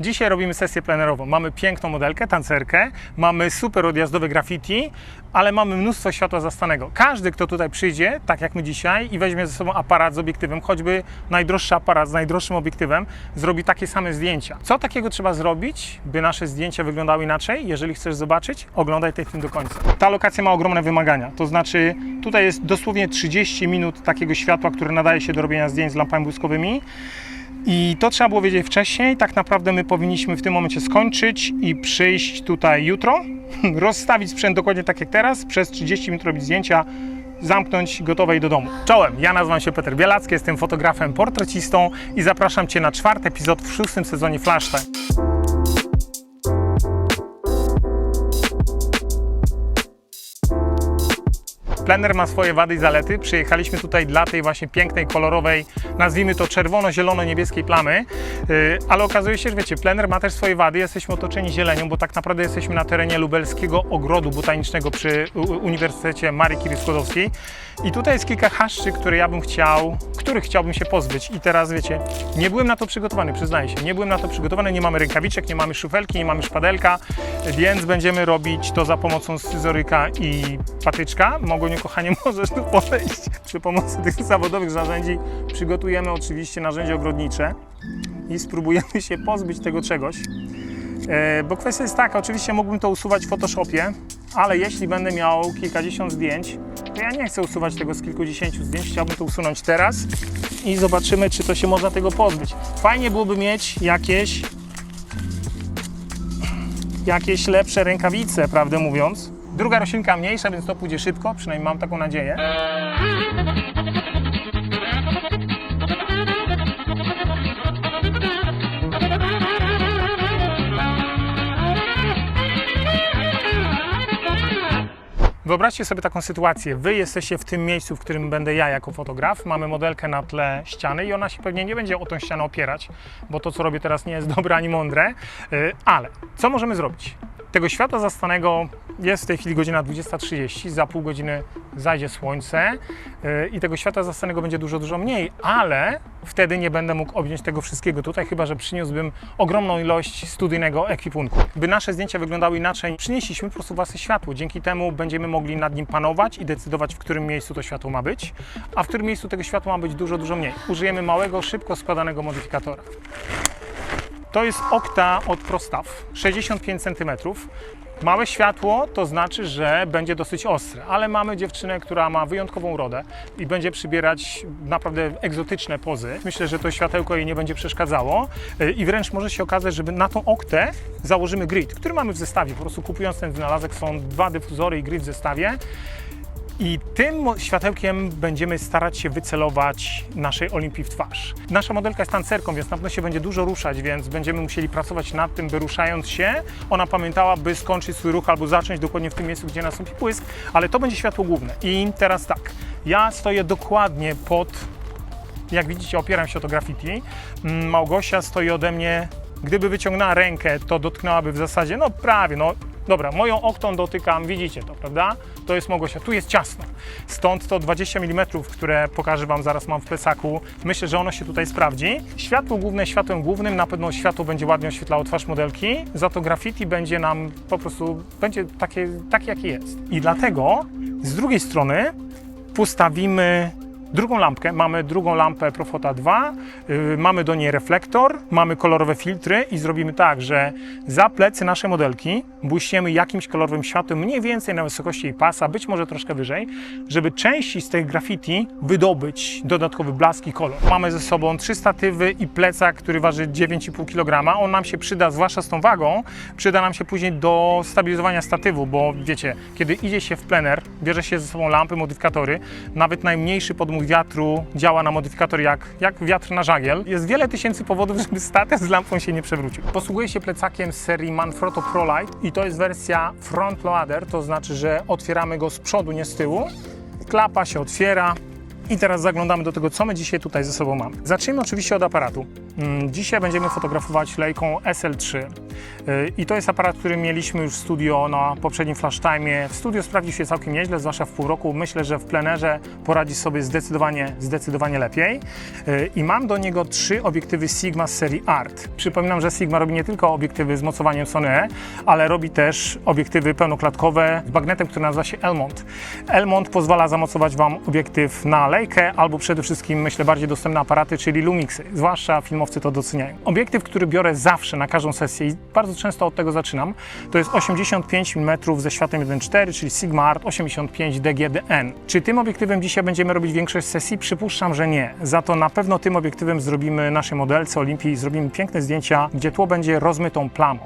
Dzisiaj robimy sesję plenerową. Mamy piękną modelkę, tancerkę, mamy super odjazdowe graffiti, ale mamy mnóstwo światła zastanego. Każdy, kto tutaj przyjdzie, tak jak my dzisiaj, i weźmie ze sobą aparat z obiektywem, choćby najdroższy aparat z najdroższym obiektywem, zrobi takie same zdjęcia. Co takiego trzeba zrobić, by nasze zdjęcia wyglądały inaczej? Jeżeli chcesz zobaczyć, oglądaj ten film do końca. Ta lokacja ma ogromne wymagania, to znaczy tutaj jest dosłownie 30 minut takiego światła, które nadaje się do robienia zdjęć z lampami błyskowymi. I to trzeba było wiedzieć wcześniej. Tak naprawdę my powinniśmy w tym momencie skończyć i przyjść tutaj jutro, rozstawić sprzęt dokładnie tak jak teraz, przez 30 minut robić zdjęcia, zamknąć, gotowe i do domu. Czołem, ja nazywam się Peter Bielacki, jestem fotografem, portrecistą i zapraszam Cię na 4. epizod w 6. sezonie Flash Time. Plener ma swoje wady i zalety. Przyjechaliśmy tutaj dla tej właśnie pięknej, kolorowej, nazwijmy to czerwono-zielono-niebieskiej plamy, ale okazuje się, że wiecie, plener ma też swoje wady. Jesteśmy otoczeni zielenią, bo tak naprawdę jesteśmy na terenie Lubelskiego Ogrodu Botanicznego przy Uniwersytecie Marii Curie-Skłodowskiej. I tutaj jest kilka haszczy, których chciałbym się pozbyć. I teraz wiecie, nie byłem na to przygotowany, przyznaję się. Nie byłem na to przygotowany, nie mamy rękawiczek, nie mamy szufelki, nie mamy szpadelka, więc będziemy robić to za pomocą scyzoryka i patyczka. Mogoniu, kochanie, możesz tu podejść. Przy pomocy tych zawodowych narzędzi przygotujemy oczywiście narzędzie ogrodnicze i spróbujemy się pozbyć tego czegoś. Bo kwestia jest taka, oczywiście mógłbym to usuwać w Photoshopie, ale jeśli będę miał kilkadziesiąt zdjęć, to ja nie chcę usuwać tego z kilkudziesięciu zdjęć, chciałbym to usunąć teraz i zobaczymy, czy to się można tego pozbyć. Fajnie byłoby mieć jakieś lepsze rękawice, prawdę mówiąc. Druga roślinka mniejsza, więc to pójdzie szybko, przynajmniej mam taką nadzieję. Wyobraźcie sobie taką sytuację. Wy jesteście w tym miejscu, w którym będę ja jako fotograf. Mamy modelkę na tle ściany i ona się pewnie nie będzie o tą ścianę opierać, bo to, co robię teraz, nie jest dobre ani mądre. Ale co możemy zrobić? Tego światła zastanego jest w tej chwili godzina 20:30, za pół godziny zajdzie słońce i tego światła zastanego będzie dużo mniej, ale wtedy nie będę mógł objąć tego wszystkiego tutaj, chyba że przyniósłbym ogromną ilość studyjnego ekwipunku. By nasze zdjęcia wyglądały inaczej, przynieśliśmy po prostu własne światło. Dzięki temu będziemy mogli nad nim panować i decydować, w którym miejscu to światło ma być, a w którym miejscu tego światła ma być dużo mniej. Użyjemy małego, szybko składanego modyfikatora. To jest okta od Prostav, 65 cm. Małe światło to znaczy, że będzie dosyć ostre, ale mamy dziewczynę, która ma wyjątkową urodę i będzie przybierać naprawdę egzotyczne pozy. Myślę, że to światełko jej nie będzie przeszkadzało i wręcz może się okazać, że na tą oktę założymy grid, który mamy w zestawie. Po prostu kupując ten wynalazek są 2 dyfuzory i grid w zestawie. I tym światełkiem będziemy starać się wycelować naszej Olimpii w twarz. Nasza modelka jest tancerką, więc na pewno się będzie dużo ruszać, więc będziemy musieli pracować nad tym, by ruszając się, ona pamiętała, by skończyć swój ruch albo zacząć dokładnie w tym miejscu, gdzie nastąpi błysk, ale to będzie światło główne. I teraz tak, ja stoję dokładnie jak widzicie, opieram się o to graffiti. Małgosia stoi ode mnie, gdyby wyciągnęła rękę, to dotknęłaby w zasadzie, no prawie, dobra, moją oktą dotykam, widzicie to, prawda? To jest Małgosia, tu jest ciasno. Stąd to 20 mm, które pokażę Wam, zaraz mam w plecaku. Myślę, że ono się tutaj sprawdzi. Światło główne światłem głównym, na pewno światło będzie ładnie oświetlało twarz modelki, za to graffiti będzie nam po prostu, będzie takie jakie jest. I dlatego z drugiej strony postawimy drugą lampkę, mamy drugą lampę Profota 2, mamy do niej reflektor, mamy kolorowe filtry i zrobimy tak, że za plecy naszej modelki błyśniemy jakimś kolorowym światłem mniej więcej na wysokości jej pasa, być może troszkę wyżej, żeby części z tych graffiti wydobyć dodatkowy blask i kolor. Mamy ze sobą 3 statywy i plecak, który waży 9,5 kg. On nam się przyda, zwłaszcza z tą wagą, przyda nam się później do stabilizowania statywu, bo wiecie, kiedy idzie się w plener, bierze się ze sobą lampy, modyfikatory, nawet najmniejszy podmuch wiatru działa na modyfikator jak wiatr na żagiel. Jest wiele tysięcy powodów, żeby statyw z lampą się nie przewrócił. Posługuję się plecakiem z serii Manfrotto ProLite i to jest wersja front loader, to znaczy, że otwieramy go z przodu, nie z tyłu. Klapa się otwiera i teraz zaglądamy do tego, co my dzisiaj tutaj ze sobą mamy. Zacznijmy oczywiście od aparatu. Dzisiaj będziemy fotografować Leiką SL3. I to jest aparat, który mieliśmy już w studio na poprzednim flash time'ie. W studio sprawdził się całkiem nieźle, zwłaszcza w pół roku. Myślę, że w plenerze poradzi sobie zdecydowanie lepiej. I mam do niego 3 obiektywy Sigma z serii Art. Przypominam, że Sigma robi nie tylko obiektywy z mocowaniem Sony E, ale robi też obiektywy pełnoklatkowe z bagnetem, który nazywa się Elmont. Elmont pozwala zamocować Wam obiektyw na Leikę albo przede wszystkim, myślę, bardziej dostępne aparaty, czyli Lumixy. Zwłaszcza filmowcy to doceniają. Obiektyw, który biorę zawsze na każdą sesję i bardzo często od tego zaczynam, to jest 85 mm ze światłem 1.4, czyli Sigma Art 85 DGDN. Czy tym obiektywem dzisiaj będziemy robić większość sesji? Przypuszczam, że nie. Za to na pewno tym obiektywem zrobimy naszej modelce Olimpii, zrobimy piękne zdjęcia, gdzie tło będzie rozmytą plamą.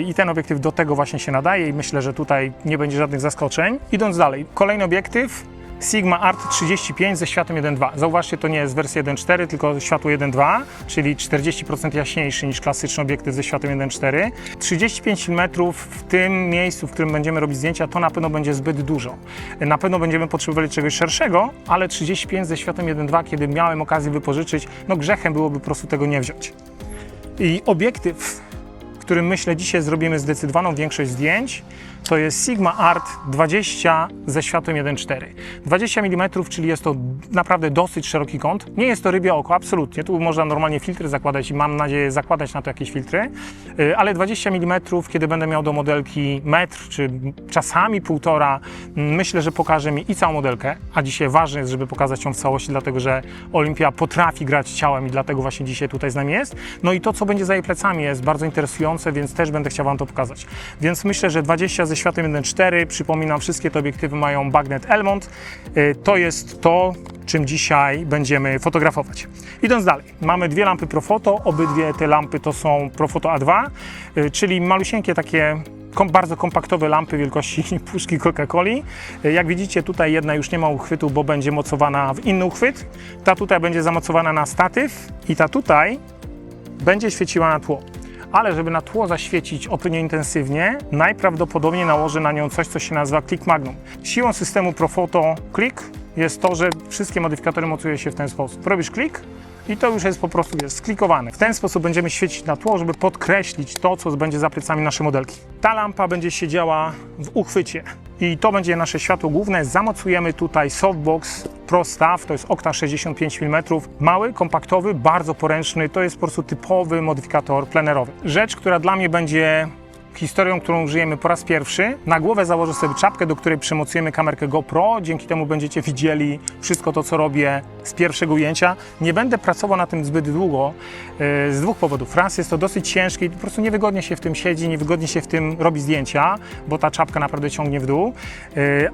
I ten obiektyw do tego właśnie się nadaje i myślę, że tutaj nie będzie żadnych zaskoczeń. Idąc dalej, kolejny obiektyw Sigma Art 35 ze światłem 1.2. Zauważcie, to nie jest wersja 1.4, tylko światło 1.2, czyli 40% jaśniejszy niż klasyczny obiektyw ze światłem 1.4. 35 mm w tym miejscu, w którym będziemy robić zdjęcia, to na pewno będzie zbyt dużo. Na pewno będziemy potrzebowali czegoś szerszego, ale 35 ze światłem 1.2, kiedy miałem okazję wypożyczyć, no grzechem byłoby po prostu tego nie wziąć. I obiektyw, którym myślę dzisiaj zrobimy zdecydowaną większość zdjęć, to jest Sigma Art 20 ze światłem 1.4. 20 mm, czyli jest to naprawdę dosyć szeroki kąt. Nie jest to rybie oko, absolutnie. Tu można normalnie filtry zakładać i mam nadzieję zakładać na to jakieś filtry, ale 20 mm, kiedy będę miał do modelki metr, czy czasami 1,5, myślę, że pokaże mi i całą modelkę, a dzisiaj ważne jest, żeby pokazać ją w całości, dlatego że Olimpia potrafi grać ciałem i dlatego właśnie dzisiaj tutaj z nami jest. No i to, co będzie za jej plecami, jest bardzo interesujące, więc też będę chciał Wam to pokazać. Więc myślę, że 20 ze światłem 1.4, przypominam, wszystkie te obiektywy mają bagnet Elmont. To jest to, czym dzisiaj będziemy fotografować. Idąc dalej, mamy 2 lampy Profoto, obydwie te lampy to są Profoto A2, czyli malusieńkie takie bardzo kompaktowe lampy wielkości puszki Coca-Coli. Jak widzicie, tutaj jedna już nie ma uchwytu, bo będzie mocowana w inny uchwyt. Ta tutaj będzie zamocowana na statyw i ta tutaj będzie świeciła na tło. Ale żeby na tło zaświecić odpowiednio intensywnie, najprawdopodobniej nałożę na nią coś, co się nazywa Click Magnum. Siłą systemu Profoto Click jest to, że wszystkie modyfikatory mocują się w ten sposób. Robisz klik i to już jest po prostu sklikowane. W ten sposób będziemy świecić na tło, żeby podkreślić to, co będzie za plecami naszej modelki. Ta lampa będzie siedziała w uchwycie i to będzie nasze światło główne. Zamocujemy tutaj softbox Pro Staff, to jest Okta 65 mm, mały, kompaktowy, bardzo poręczny, to jest po prostu typowy modyfikator plenerowy. Rzecz, która dla mnie będzie historią, którą użyjemy po raz pierwszy. Na głowę założę sobie czapkę, do której przymocujemy kamerkę GoPro. Dzięki temu będziecie widzieli wszystko to, co robię z pierwszego ujęcia. Nie będę pracował na tym zbyt długo z 2 powodów. Raz, jest to dosyć ciężkie i po prostu niewygodnie się w tym siedzi, niewygodnie się w tym robi zdjęcia, bo ta czapka naprawdę ciągnie w dół.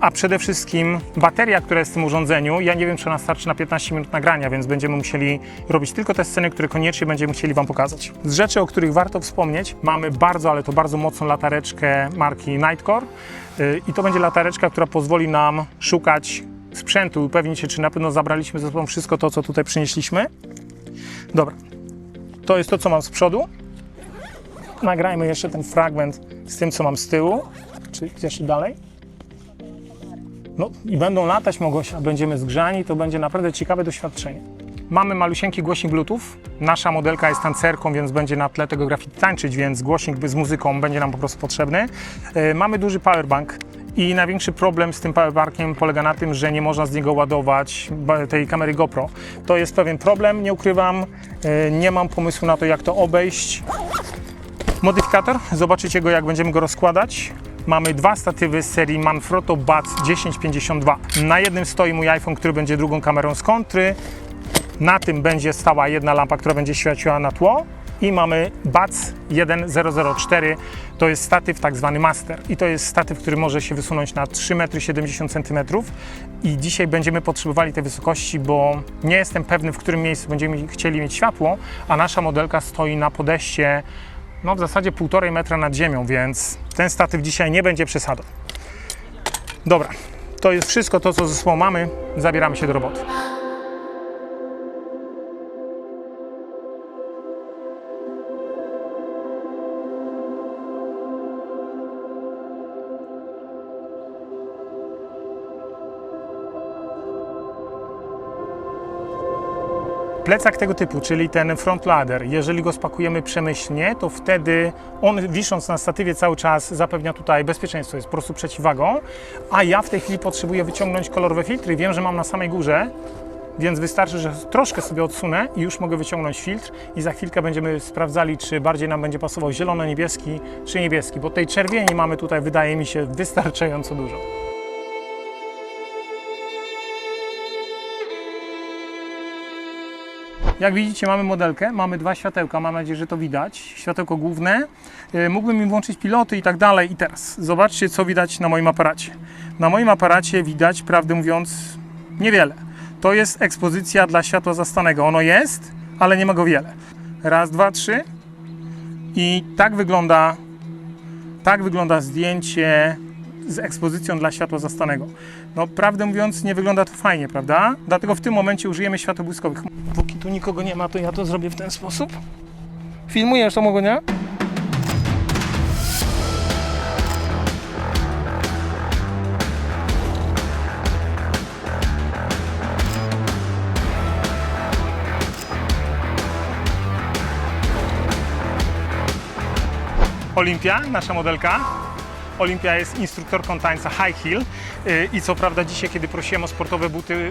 A przede wszystkim bateria, która jest w tym urządzeniu, ja nie wiem, czy ona starczy na 15 minut nagrania, więc będziemy musieli robić tylko te sceny, które koniecznie będziemy chcieli Wam pokazać. Z rzeczy, o których warto wspomnieć, mamy bardzo, ale to bardzo mocną latareczkę marki Nightcore i to będzie latareczka, która pozwoli nam szukać sprzętu i upewnić się, czy na pewno zabraliśmy ze sobą wszystko to, co tutaj przynieśliśmy. Dobra, to jest to, co mam z przodu. Nagrajmy jeszcze ten fragment z tym, co mam z tyłu, czy jeszcze dalej. No i będą latać, Małgosia, będziemy zgrzani, to będzie naprawdę ciekawe doświadczenie. Mamy malusieńki głośnik Bluetooth. Nasza modelka jest tancerką, więc będzie na tle tego graffiti tańczyć, więc głośnik z muzyką będzie nam po prostu potrzebny. Mamy duży powerbank i największy problem z tym powerbankiem polega na tym, że nie można z niego ładować tej kamery GoPro. To jest pewien problem, nie ukrywam, nie mam pomysłu na to, jak to obejść. Modyfikator, zobaczycie go, jak będziemy go rozkładać. Mamy 2 statywy z serii Manfrotto Buds 1052. Na jednym stoi mój iPhone, który będzie drugą kamerą z kontry. Na tym będzie stała jedna lampa, która będzie świeciła na tło i mamy Buds 1004, to jest statyw tak zwany master i to jest statyw, który może się wysunąć na 3,70 m i dzisiaj będziemy potrzebowali tej wysokości, bo nie jestem pewny, w którym miejscu będziemy chcieli mieć światło, a nasza modelka stoi na podejście no w zasadzie 1,5 metra nad ziemią, więc ten statyw dzisiaj nie będzie przesadą. Dobra, to jest wszystko to, co ze sobą mamy, zabieramy się do roboty. Plecak tego typu, czyli ten front ladder, jeżeli go spakujemy przemyślnie, to wtedy on, wisząc na statywie, cały czas zapewnia tutaj bezpieczeństwo, jest po prostu przeciwwagą, a ja w tej chwili potrzebuję wyciągnąć kolorowe filtry. Wiem, że mam na samej górze, więc wystarczy, że troszkę sobie odsunę i już mogę wyciągnąć filtr i za chwilkę będziemy sprawdzali, czy bardziej nam będzie pasował zielono-niebieski czy niebieski, bo tej czerwieni mamy tutaj, wydaje mi się, wystarczająco dużo. Jak widzicie, mamy modelkę, mamy dwa światełka, mam nadzieję, że to widać. Światełko główne, mógłbym im włączyć piloty i tak dalej. I teraz zobaczcie, co widać na moim aparacie. Na moim aparacie widać, prawdę mówiąc, niewiele. To jest ekspozycja dla światła zastanego. Ono jest, ale nie ma go wiele. Raz, dwa, trzy. I tak wygląda zdjęcie z ekspozycją dla światła zastanego. No, prawdę mówiąc, nie wygląda to fajnie, prawda? Dlatego w tym momencie użyjemy świateł błyskowych. Póki tu nikogo nie ma, to ja to zrobię w ten sposób. Filmujesz to, mogę, nie? Olimpia, nasza modelka. Olimpia jest instruktorką tańca high heel i co prawda dzisiaj, kiedy prosiłem o sportowe buty,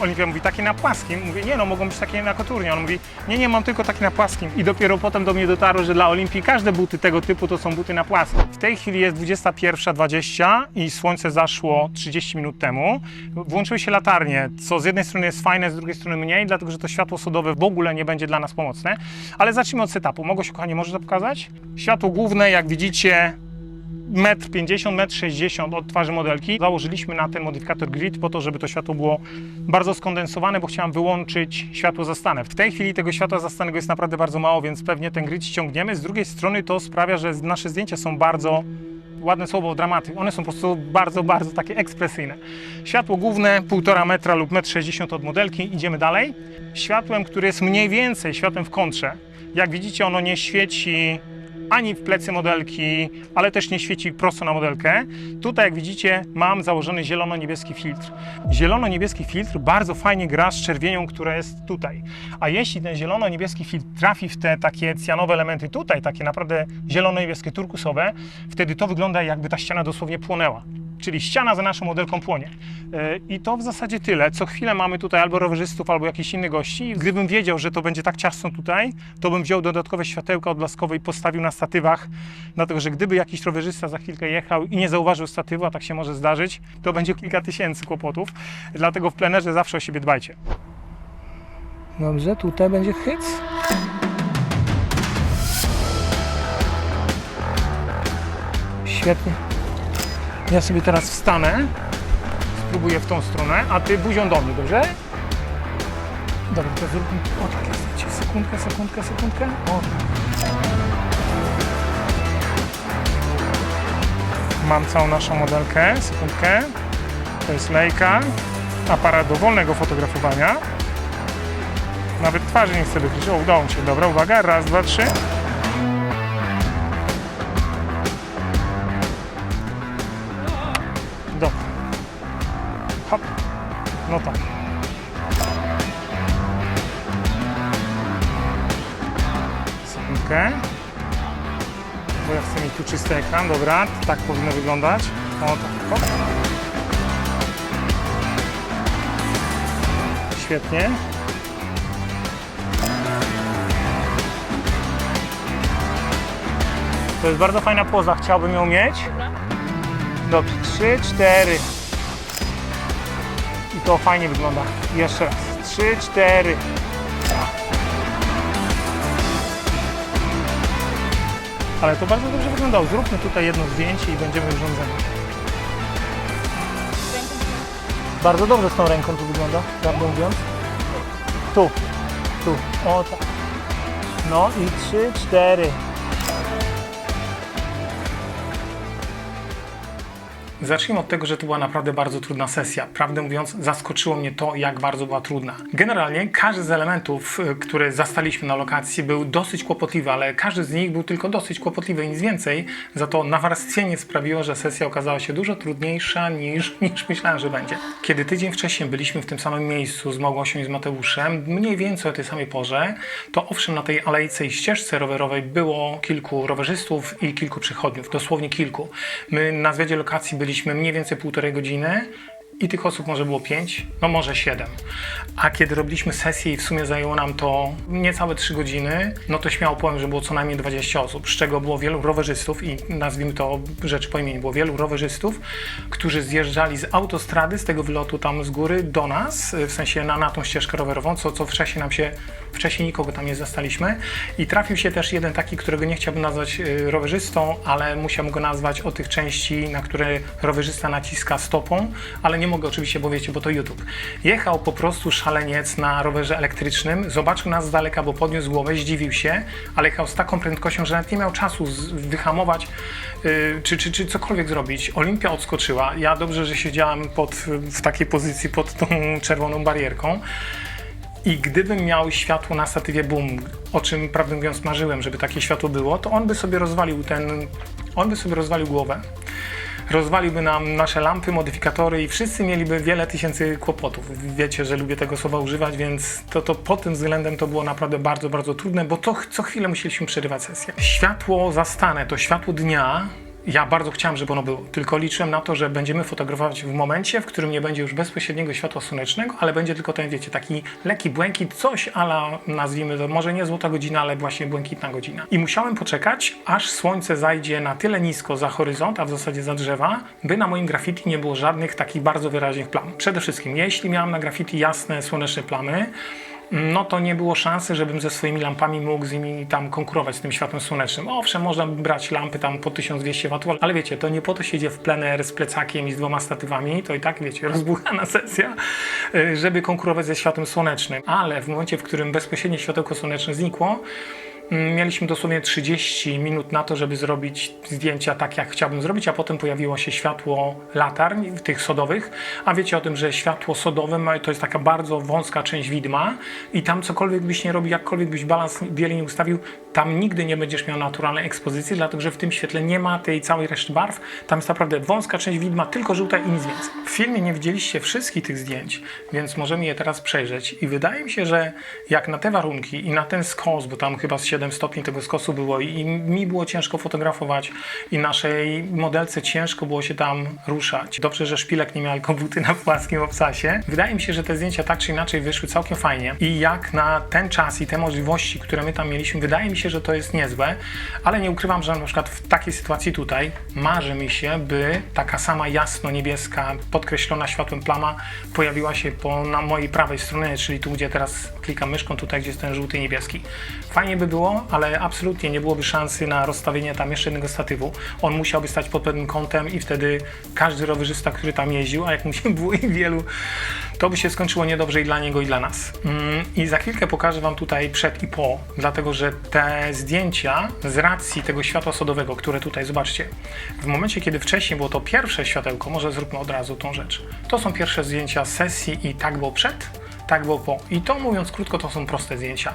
Olimpia mówi takie na płaskim. Mówię, nie no, mogą być takie na koturnie. On mówi, nie, mam tylko takie na płaskim. I dopiero potem do mnie dotarło, że dla Olimpii każde buty tego typu to są buty na płaskim. W tej chwili jest 21:20 i słońce zaszło 30 minut temu. Włączyły się latarnie, co z jednej strony jest fajne, z drugiej strony mniej, dlatego że to światło sodowe w ogóle nie będzie dla nas pomocne. Ale zacznijmy od setupu. Mogę kochanie, możesz to pokazać? Światło główne, jak widzicie, 1,50 m, 1,60 m od twarzy modelki. Założyliśmy na ten modyfikator grid po to, żeby to światło było bardzo skondensowane, bo chciałem wyłączyć światło zastane. W tej chwili tego światła zastanego jest naprawdę bardzo mało, więc pewnie ten grid ściągniemy. Z drugiej strony to sprawia, że nasze zdjęcia są bardzo, ładne słowo, dramaty. One są po prostu bardzo takie ekspresyjne. Światło główne 1,5 metra lub 1,60 m od modelki. Idziemy dalej. Światłem, które jest mniej więcej światłem w kontrze. Jak widzicie, ono nie świeci ani w plecy modelki, ale też nie świeci prosto na modelkę. Tutaj, jak widzicie, mam założony zielono-niebieski filtr. Zielono-niebieski filtr bardzo fajnie gra z czerwienią, która jest tutaj. A jeśli ten zielono-niebieski filtr trafi w te takie cyjanowe elementy tutaj, takie naprawdę zielono-niebieskie, turkusowe, wtedy to wygląda, jakby ta ściana dosłownie płonęła. Czyli ściana za naszą modelką płonie. I to w zasadzie tyle. Co chwilę mamy tutaj albo rowerzystów, albo jakichś innych gości. Gdybym wiedział, że to będzie tak ciasno tutaj, to bym wziął dodatkowe światełka odblaskowe i postawił na statywach. Dlatego, że gdyby jakiś rowerzysta za chwilkę jechał i nie zauważył statywu, a tak się może zdarzyć, to będzie kilka tysięcy kłopotów. Dlatego w plenerze zawsze o siebie dbajcie. Dobrze, tutaj będzie hyc. Świetnie. Ja sobie teraz wstanę, spróbuję w tą stronę, a ty buzią do mnie, dobrze? Dobra, to zróbmy, o tak jest, sekundkę, o. Mam całą naszą modelkę, sekundkę, to jest Leica, aparat do wolnego fotografowania, nawet twarzy nie chcę wykryć, o udało mi się, dobra, uwaga, raz, dwa, trzy. Dobra. Hop. No tak. Sekundkę. Bo ja chcę mieć tu czysty ekran. Dobra, tak powinno wyglądać. O tak. Hop. Świetnie. To jest bardzo fajna poza. Chciałbym ją mieć. Dobrze, 3, 4. I to fajnie wygląda. Jeszcze raz. 3, 4. Ale to bardzo dobrze wyglądało. Zróbmy tutaj jedno zdjęcie i będziemy urządzeni. Bardzo dobrze z tą ręką tu wygląda, prawdę mówiąc. Tu. O tak. No i 3, 4. Zacznijmy od tego, że to była naprawdę bardzo trudna sesja. Prawdę mówiąc, zaskoczyło mnie to, jak bardzo była trudna. Generalnie każdy z elementów, które zastaliśmy na lokacji, był dosyć kłopotliwy, ale każdy z nich był tylko dosyć kłopotliwy i nic więcej. Za to nawarstwienie sprawiło, że sesja okazała się dużo trudniejsza niż myślałem, że będzie. Kiedy tydzień wcześniej byliśmy w tym samym miejscu z Małgosią i z Mateuszem, mniej więcej o tej samej porze, to owszem, na tej alejce i ścieżce rowerowej było kilku rowerzystów i kilku przechodniów, dosłownie kilku. My na zwiadzie lokacji byliśmy mniej więcej 1,5 godziny i tych osób może było 5, no może 7. A kiedy robiliśmy sesję i w sumie zajęło nam to niecałe 3 godziny, no to śmiało powiem, że było co najmniej 20 osób, z czego było wielu rowerzystów i nazwijmy to rzecz po imieniu, było wielu rowerzystów, którzy zjeżdżali z autostrady, z tego wylotu tam z góry do nas, w sensie na tą ścieżkę rowerową, co wcześniej nikogo tam nie zastaliśmy. I trafił się też jeden taki, którego nie chciałbym nazwać rowerzystą, ale musiałem go nazwać od tych części, na które rowerzysta naciska stopą, ale nie mogę oczywiście, bo wiecie, bo to YouTube. Jechał po prostu szaleniec na rowerze elektrycznym, zobaczył nas z daleka, bo podniósł głowę, zdziwił się, ale jechał z taką prędkością, że nawet nie miał czasu wyhamować czy cokolwiek zrobić. Olimpia odskoczyła. Ja dobrze, że siedziałem w takiej pozycji pod tą czerwoną barierką. I gdybym miał światło na statywie boom, o czym prawdę mówiąc marzyłem, żeby takie światło było, to on by sobie rozwalił głowę. Rozwaliłby nam nasze lampy, modyfikatory i wszyscy mieliby wiele tysięcy kłopotów. Wiecie, że lubię tego słowa używać, więc to pod tym względem to było naprawdę bardzo, bardzo trudne, bo to co chwilę musieliśmy przerywać sesję. Światło zastane, to światło dnia, ja bardzo chciałem, żeby ono było, tylko liczyłem na to, że będziemy fotografować w momencie, w którym nie będzie już bezpośredniego światła słonecznego, ale będzie tylko ten, wiecie, taki lekki błękit, coś ala, nazwijmy to, może nie złota godzina, ale właśnie błękitna godzina. I musiałem poczekać, aż słońce zajdzie na tyle nisko za horyzont, a w zasadzie za drzewa, by na moim graffiti nie było żadnych takich bardzo wyraźnych plam. Przede wszystkim, jeśli miałem na graffiti jasne, słoneczne plamy, no to nie było szansy, żebym ze swoimi lampami mógł z nimi tam konkurować z tym światłem słonecznym. Owszem, można brać lampy tam po 1200 W, ale wiecie, to nie po to się idzie w plener z plecakiem i z 2 statywami, to i tak, wiecie, rozbuchana sesja, żeby konkurować ze światłem słonecznym. Ale w momencie, w którym bezpośrednie światełko słoneczne znikło, mieliśmy dosłownie 30 minut na to, żeby zrobić zdjęcia tak, jak chciałbym zrobić, a potem pojawiło się światło latarń, tych sodowych, a wiecie o tym, że światło sodowe to jest taka bardzo wąska część widma i tam cokolwiek byś nie robił, jakkolwiek byś balans bieli nie ustawił, tam nigdy nie będziesz miał naturalnej ekspozycji, dlatego że w tym świetle nie ma tej całej reszty barw, tam jest naprawdę wąska część widma, tylko żółta i nic więcej. W filmie nie widzieliście wszystkich tych zdjęć, więc możemy je teraz przejrzeć i wydaje mi się, że jak na te warunki i na ten skos, bo tam chyba z 7 stopni tego skosu było i mi było ciężko fotografować i naszej modelce ciężko było się tam ruszać. Dobrze, że szpilek nie miał jako buty na płaskim obcasie. Wydaje mi się, że te zdjęcia tak czy inaczej wyszły całkiem fajnie i jak na ten czas i te możliwości, które my tam mieliśmy, wydaje mi się, że to jest niezłe, ale nie ukrywam, że na przykład w takiej sytuacji tutaj marzy mi się, by taka sama jasno-niebieska, podkreślona światłem plama pojawiła się na mojej prawej stronie, czyli tu, gdzie teraz klikam myszką, tutaj, gdzie jest ten żółty i niebieski. Fajnie by było, ale absolutnie nie byłoby szansy na rozstawienie tam jeszcze jednego statywu. On musiałby stać pod pewnym kątem i wtedy każdy rowerzysta, który tam jeździł, a jak mu się było ich wielu, to by się skończyło niedobrze i dla niego, i dla nas. I za chwilkę pokażę wam tutaj przed i po, dlatego że te zdjęcia z racji tego światła sodowego, które tutaj, zobaczcie, w momencie, kiedy wcześniej było to pierwsze światełko, może zróbmy od razu tą rzecz, to są pierwsze zdjęcia z sesji i tak było przed, tak było po. I to, mówiąc krótko, to są proste zdjęcia.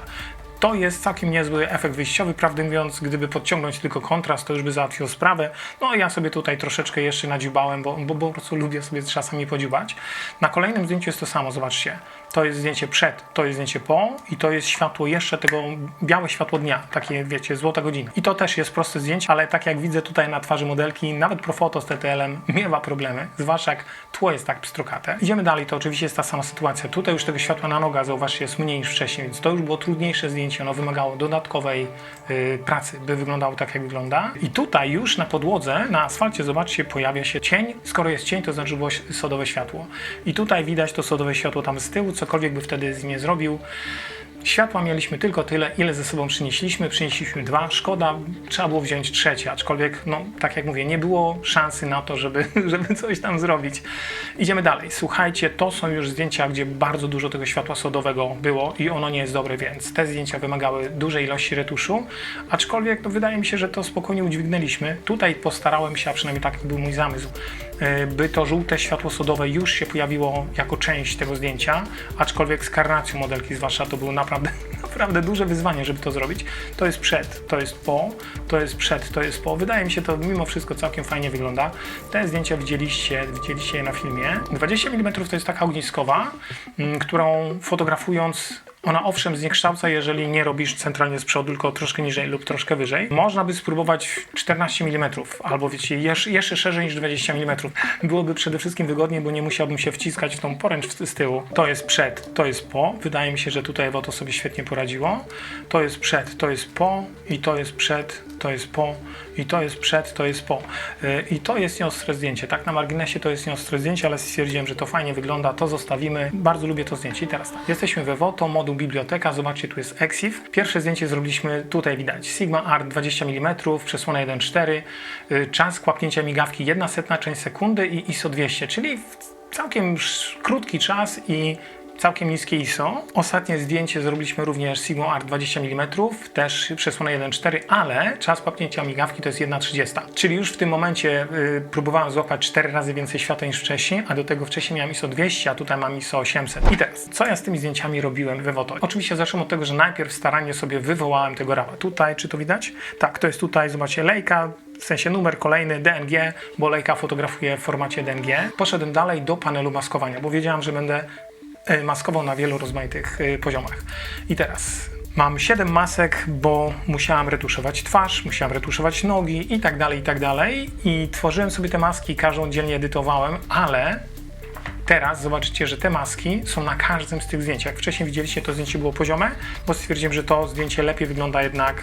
To jest całkiem niezły efekt wyjściowy, prawdę mówiąc, gdyby podciągnąć tylko kontrast, to już by załatwił sprawę. No ja sobie tutaj troszeczkę jeszcze nadziubałem, bo po prostu lubię sobie czasami podziubać. Na kolejnym zdjęciu jest to samo, zobaczcie. To jest zdjęcie przed, to jest zdjęcie po i to jest światło jeszcze tego, białe światło dnia, takie wiecie, złota godzina. I to też jest proste zdjęcie, ale tak jak widzę tutaj na twarzy modelki, nawet Profoto z TTL-em miewa problemy, zwłaszcza jak tło jest tak pstrokate. Idziemy dalej, to oczywiście jest ta sama sytuacja. Tutaj już tego światła na noga, zauważcie, jest mniej niż wcześniej, więc to już było trudniejsze zdjęcie, ono wymagało dodatkowej pracy, by wyglądało tak, jak wygląda. I tutaj już na podłodze, na asfalcie, zobaczcie, pojawia się cień. Skoro jest cień, to znaczy, że było sodowe światło. I tutaj widać to sodowe światło tam z tyłu, cokolwiek by wtedy z nim nie zrobił. Światła mieliśmy tylko tyle, ile ze sobą przynieśliśmy. Przynieśliśmy 2. Szkoda, trzeba było wziąć 3, aczkolwiek, no tak jak mówię, nie było szansy na to, żeby coś tam zrobić. Idziemy dalej. Słuchajcie, to są już zdjęcia, gdzie bardzo dużo tego światła sodowego było i ono nie jest dobre, więc te zdjęcia wymagały dużej ilości retuszu, aczkolwiek no, wydaje mi się, że to spokojnie udźwignęliśmy. Tutaj postarałem się, a przynajmniej taki był mój zamysł, by to żółte światło sodowe już się pojawiło jako część tego zdjęcia, aczkolwiek z karnacją modelki zwłaszcza to było naprawdę duże wyzwanie, żeby to zrobić. To jest przed, to jest po, to jest przed, to jest po. Wydaje mi się to mimo wszystko całkiem fajnie wygląda. Te zdjęcia widzieliście je na filmie. 20 mm to jest taka ogniskowa, którą fotografując ona owszem zniekształca, jeżeli nie robisz centralnie z przodu, tylko troszkę niżej lub troszkę wyżej. Można by spróbować 14 mm, albo wiecie, jeszcze szerzej niż 20 mm. Byłoby przede wszystkim wygodniej, bo nie musiałbym się wciskać w tą poręcz z tyłu. To jest przed, to jest po. Wydaje mi się, że tutaj Evoto sobie świetnie poradziło. To jest przed, to jest po i to jest przed, to jest po i to jest przed, to jest po. I to jest nieostre zdjęcie. Tak na marginesie to jest nieostre zdjęcie, ale stwierdziłem, że to fajnie wygląda, to zostawimy. Bardzo lubię to zdjęcie. I teraz tak, jesteśmy w Evoto, moduł biblioteka, zobaczcie, tu jest EXIF. Pierwsze zdjęcie zrobiliśmy, tutaj widać, Sigma Art 20 mm, przesłona 1.4, czas kłapnięcia migawki 1/100 część sekundy i ISO 200, czyli całkiem krótki czas i całkiem niskie ISO. Ostatnie zdjęcie zrobiliśmy również Sigma Art 20 mm, też przesłona 1.4, ale czas kłapnięcia migawki to jest 1/30. Czyli już w tym momencie próbowałem złapać 4 razy więcej światła niż wcześniej, a do tego wcześniej miałem ISO 200, a tutaj mam ISO 800. I teraz, co ja z tymi zdjęciami robiłem w Evoto? Oczywiście zacząłem od tego, że najpierw starannie sobie wywołałem tego RAWa. Tutaj, czy to widać? Tak, to jest tutaj, zobaczcie, Leica, w sensie numer kolejny DNG, bo Leica fotografuje w formacie DNG. Poszedłem dalej do panelu maskowania, bo wiedziałem, że będę maskował na wielu rozmaitych poziomach. I teraz mam 7 masek, bo musiałem retuszować twarz, musiałem retuszować nogi i tak dalej, i tak dalej. I tworzyłem sobie te maski, każdą dzielnie edytowałem, ale teraz zobaczycie, że te maski są na każdym z tych zdjęć. Jak wcześniej widzieliście, to zdjęcie było poziome, bo stwierdziłem, że to zdjęcie lepiej wygląda jednak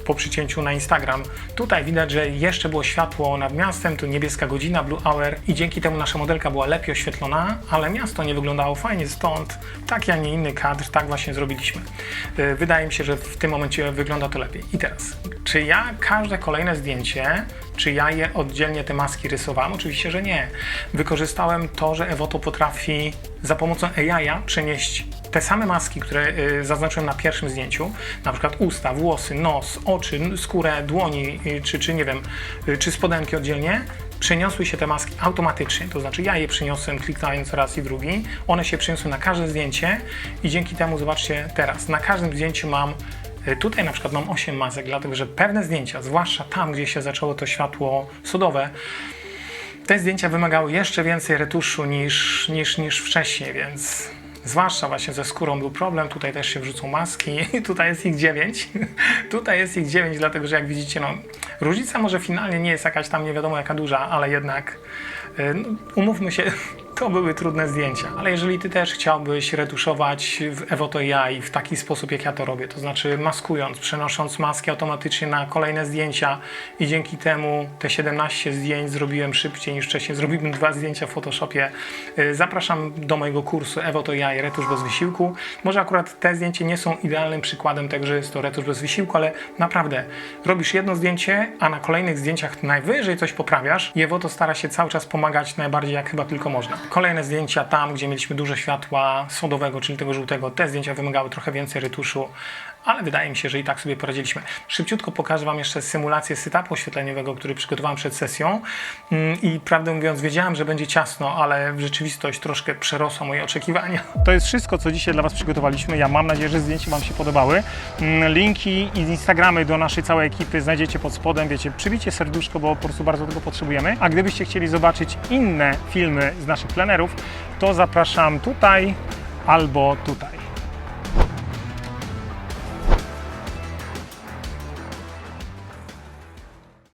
po przycięciu na Instagram. Tutaj widać, że jeszcze było światło nad miastem, tu niebieska godzina, Blue Hour i dzięki temu nasza modelka była lepiej oświetlona, ale miasto nie wyglądało fajnie, stąd taki, a nie inny kadr, tak właśnie zrobiliśmy. Wydaje mi się, że w tym momencie wygląda to lepiej. I teraz, czy ja każde kolejne zdjęcie, czy ja je oddzielnie te maski rysowałem? Oczywiście, że nie. Wykorzystałem to, że Evoto potrafi za pomocą AI przenieść te same maski, które zaznaczyłem na pierwszym zdjęciu, na przykład usta, włosy, nos, oczy, skórę, dłoni, czy nie wiem, czy spodenki oddzielnie, przeniosły się te maski automatycznie, to znaczy ja je przyniosłem klikając raz i drugi, one się przeniosły na każde zdjęcie i dzięki temu zobaczcie teraz, na każdym zdjęciu mam tutaj na przykład mam 8 masek, dlatego że pewne zdjęcia, zwłaszcza tam, gdzie się zaczęło to światło sodowe, te zdjęcia wymagały jeszcze więcej retuszu niż wcześniej, więc zwłaszcza właśnie ze skórą był problem, tutaj też się wrzucą maski i tutaj jest ich 9. Tutaj jest ich 9, dlatego że jak widzicie, no, różnica może finalnie nie jest jakaś tam nie wiadomo jaka duża, ale jednak umówmy się, to były trudne zdjęcia. Ale jeżeli Ty też chciałbyś retuszować w Evoto AI w taki sposób, jak ja to robię, to znaczy maskując, przenosząc maski automatycznie na kolejne zdjęcia i dzięki temu te 17 zdjęć zrobiłem szybciej niż wcześniej, zrobiłbym 2 zdjęcia w Photoshopie. Zapraszam do mojego kursu Evoto AI Retusz bez wysiłku. Może akurat te zdjęcia nie są idealnym przykładem tego, że jest to retusz bez wysiłku, ale naprawdę robisz jedno zdjęcie, a na kolejnych zdjęciach najwyżej coś poprawiasz i Evoto stara się cały czas pomagać najbardziej jak chyba tylko można. Kolejne zdjęcia tam, gdzie mieliśmy dużo światła sodowego, czyli tego żółtego, te zdjęcia wymagały trochę więcej retuszu, ale wydaje mi się, że i tak sobie poradziliśmy. Szybciutko pokażę Wam jeszcze symulację setupu oświetleniowego, który przygotowałem przed sesją i prawdę mówiąc wiedziałem, że będzie ciasno, ale rzeczywistość troszkę przerosła moje oczekiwania. To jest wszystko, co dzisiaj dla Was przygotowaliśmy. Ja mam nadzieję, że zdjęcia Wam się podobały. Linki i Instagramy do naszej całej ekipy znajdziecie pod spodem. Wiecie, przybijcie serduszko, bo po prostu bardzo tego potrzebujemy. A gdybyście chcieli zobaczyć inne filmy z naszych plenerów, to zapraszam tutaj albo tutaj.